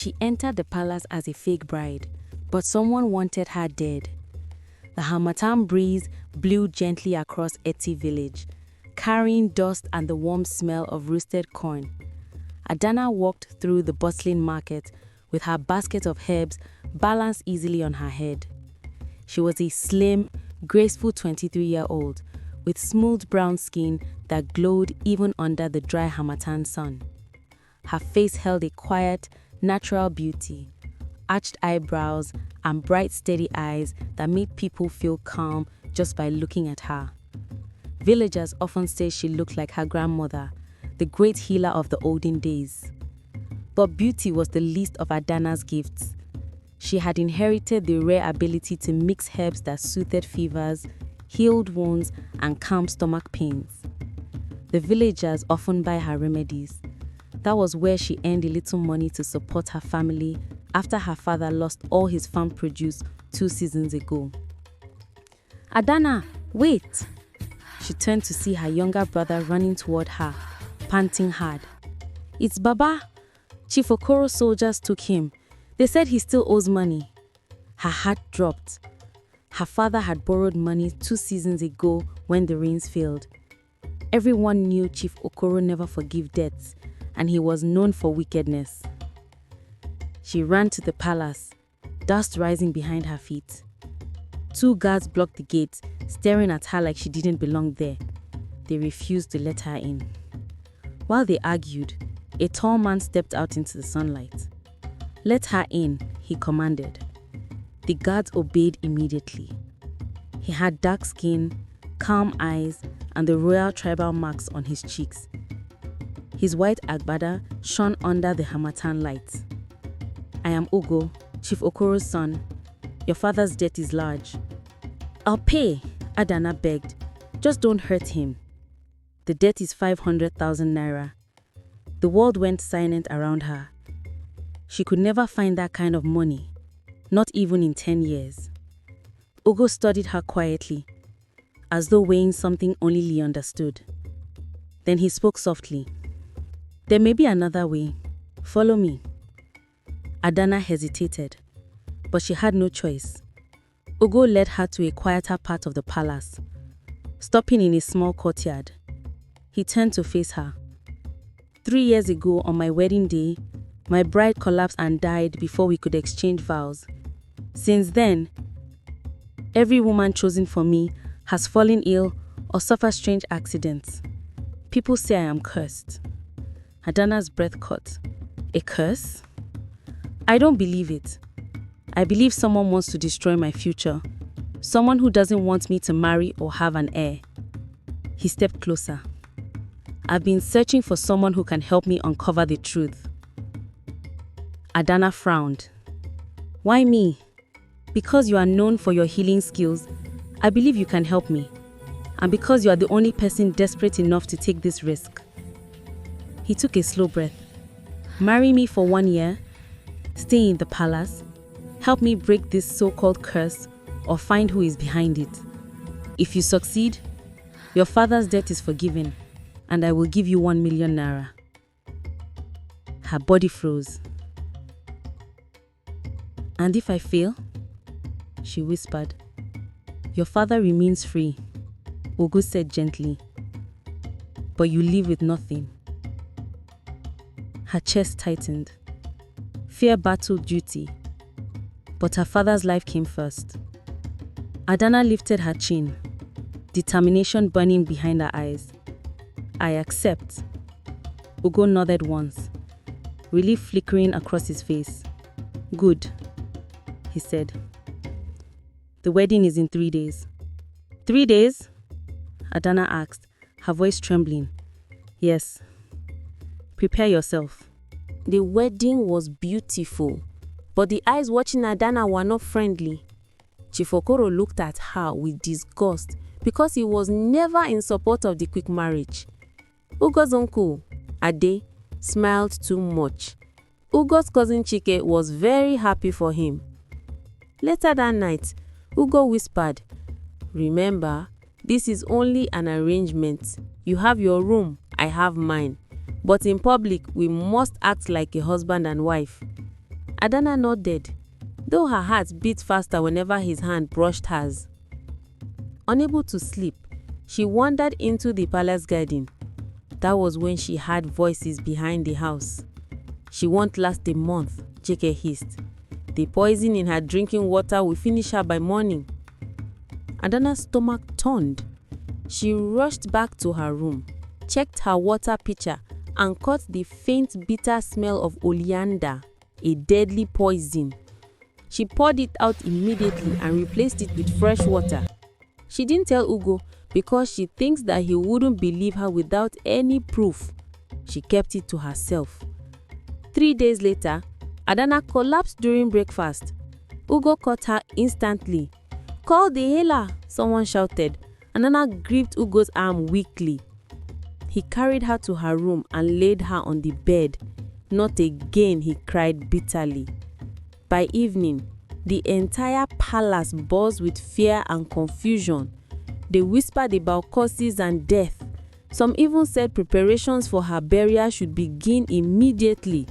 She entered the palace as a fake bride, but someone wanted her dead. The harmattan breeze blew gently across Etti village, carrying dust and the warm smell of roasted corn. Adana walked through the bustling market with her basket of herbs balanced easily on her head. She was a slim, graceful 23-year-old with smooth brown skin that glowed even under the dry harmattan sun. Her face held a quiet, natural beauty, arched eyebrows and bright, steady eyes that made people feel calm just by looking at her. Villagers often say she looked like her grandmother, the great healer of the olden days. But beauty was the least of Adana's gifts. She had inherited the rare ability to mix herbs that soothed fevers, healed wounds, and calmed stomach pains. The villagers often buy her remedies. That was where she earned a little money to support her family after her father lost all his farm produce 2 seasons ago. "Adana, wait!" She turned to see her younger brother running toward her, panting hard. "It's Baba. Chief Okoro's soldiers took him. They said he still owes money." Her heart dropped. Her father had borrowed money 2 seasons ago when the rains failed. Everyone knew Chief Okoro never forgave debts, and he was known for wickedness. She ran to the palace, dust rising behind her feet. 2 guards blocked the gate, staring at her like she didn't belong there. They refused to let her in. While they argued, a tall man stepped out into the sunlight. "Let her in," he commanded. The guards obeyed immediately. He had dark skin, calm eyes, and the royal tribal marks on his cheeks. His white agbada shone under the harmattan light. "I am Ugo, Chief Okoro's son. Your father's debt is large." "I'll pay," Adana begged. "Just don't hurt him." "The debt is 500,000 naira. The world went silent around her. She could never find that kind of money, not even in 10 years. Ugo studied her quietly, as though weighing something only Lee understood. Then he spoke softly. "There may be another way. Follow me." Adana hesitated, but she had no choice. Ugo led her to a quieter part of the palace, stopping in a small courtyard. He turned to face her. 3 years ago, on my wedding day, my bride collapsed and died before we could exchange vows. Since then, every woman chosen for me has fallen ill or suffered strange accidents. People say I am cursed." Adana's breath caught. "A curse? I don't believe it. I believe someone wants to destroy my future. Someone who doesn't want me to marry or have an heir." He stepped closer. "I've been searching for someone who can help me uncover the truth." Adana frowned. "Why me?" "Because you are known for your healing skills, I believe you can help me. And because you are the only person desperate enough to take this risk." He took a slow breath. "Marry me for 1 year, stay in the palace, help me break this so-called curse, or find who is behind it. If you succeed, your father's debt is forgiven, and I will give you 1 million naira." Her body froze. "And if I fail?" she whispered. "Your father remains free," Ugo said gently. "But you leave with nothing." Her chest tightened. Fear battled duty, but her father's life came first. Adana lifted her chin, determination burning behind her eyes. "I accept." Ugo nodded once, relief flickering across his face. "Good," he said. "The wedding is in 3 days." "3 days?" Adana asked, her voice trembling. "Yes. Prepare yourself." The wedding was beautiful, but the eyes watching Adana were not friendly. Chief Okoro looked at her with disgust because he was never in support of the quick marriage. Ugo's uncle, Ade, smiled too much. Ugo's cousin Chike was very happy for him. Later that night, Ugo whispered, "Remember, this is only an arrangement. You have your room, I have mine. But in public, we must act like a husband and wife." Adana nodded, though her heart beat faster whenever his hand brushed hers. Unable to sleep, she wandered into the palace garden. That was when she heard voices behind the house. "She won't last a month," Chike hissed. "The poison in her drinking water will finish her by morning." Adana's stomach turned. She rushed back to her room, checked her water pitcher, and caught the faint bitter smell of oleander, a deadly poison. She poured it out immediately and replaced it with fresh water. She didn't tell Ugo because she thinks that he wouldn't believe her without any proof. She kept it to herself. 3 days later, Adana collapsed during breakfast. Ugo caught her instantly. "Call the healer," someone shouted. Adana gripped Ugo's arm weakly. He carried her to her room and laid her on the bed. "Not again," he cried bitterly. By evening, the entire palace buzzed with fear and confusion. They whispered about curses and death. Some even said preparations for her burial should begin immediately.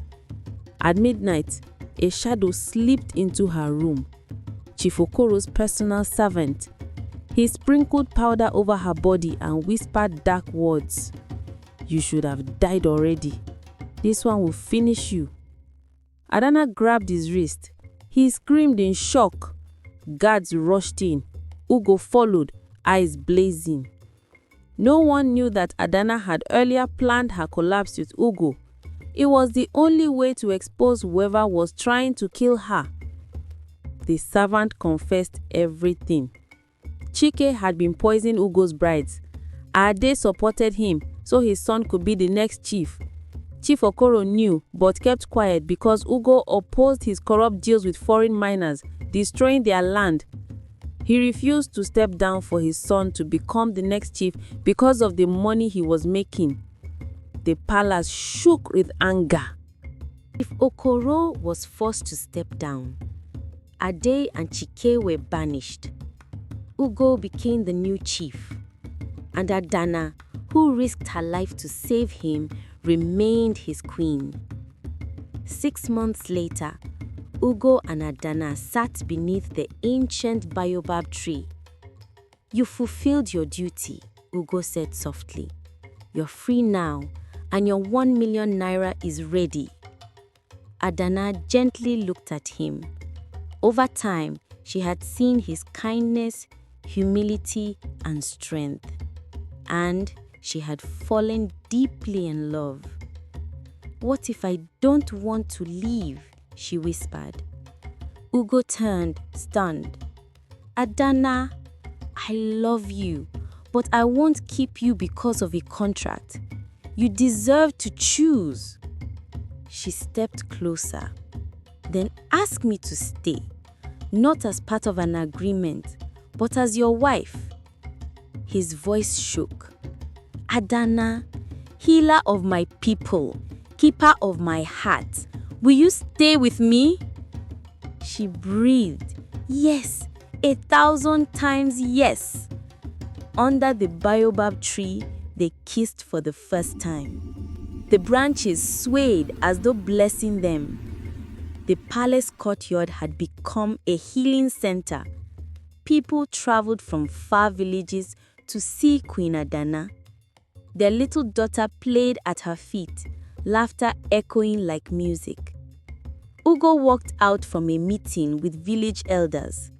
At midnight, a shadow slipped into her room. Chief Okoro's personal servant. He sprinkled powder over her body and whispered dark words. "You should have died already. This one will finish you." Adana grabbed his wrist. He screamed in shock. Guards rushed in. Ugo followed, eyes blazing. No one knew that Adana had earlier planned her collapse with Ugo. It was the only way to expose whoever was trying to kill her. The servant confessed everything. Chike had been poisoning Ugo's brides. Ade supported him so his son could be the next chief. Chief Okoro knew but kept quiet because Ugo opposed his corrupt deals with foreign miners, destroying their land. He refused to step down for his son to become the next chief because of the money he was making. The palace shook with anger. Chief Okoro was forced to step down. Ade and Chike were banished. Ugo became the new chief, and Adana, who risked her life to save him, remained his queen. 6 months later, Ugo and Adana sat beneath the ancient baobab tree. "You fulfilled your duty," Ugo said softly. "You're free now, and your 1 million naira is ready." Adana gently looked at him. Over time, she had seen his kindness, humility, and strength. And she had fallen deeply in love. "What if I don't want to leave?" she whispered. Ugo turned, stunned. "Adana, I love you, but I won't keep you because of a contract. You deserve to choose." She stepped closer. "Then ask me to stay, not as part of an agreement, but as your wife." His voice shook. "Adana, healer of my people, keeper of my heart, will you stay with me?" She breathed. "Yes, 1,000 times yes." Under the baobab tree, they kissed for the first time. The branches swayed as though blessing them. The palace courtyard had become a healing center. People traveled from far villages to see Queen Adana. Their little daughter played at her feet, laughter echoing like music. Ugo walked out from a meeting with village elders.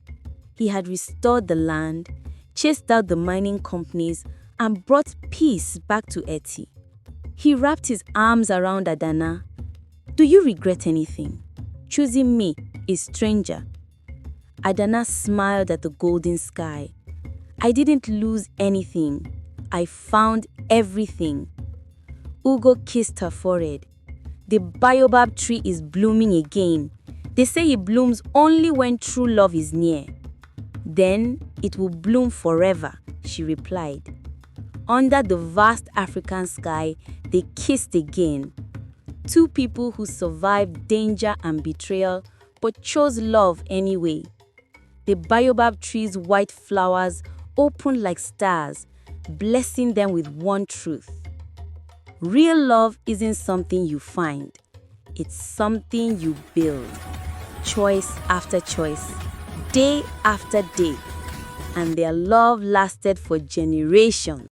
He had restored the land, chased out the mining companies, and brought peace back to Etti. He wrapped his arms around Adana. "Do you regret anything? Choosing me, a stranger?" Adana smiled at the golden sky. "I didn't lose anything. I found everything." Ugo kissed her forehead. "The baobab tree is blooming again. They say it blooms only when true love is near." "Then it will bloom forever," she replied. Under the vast African sky, they kissed again. Two people who survived danger and betrayal but chose love anyway. The baobab tree's white flowers opened like stars, blessing them with one truth. Real love isn't something you find. It's something you build, choice after choice, day after day, and their love lasted for generations.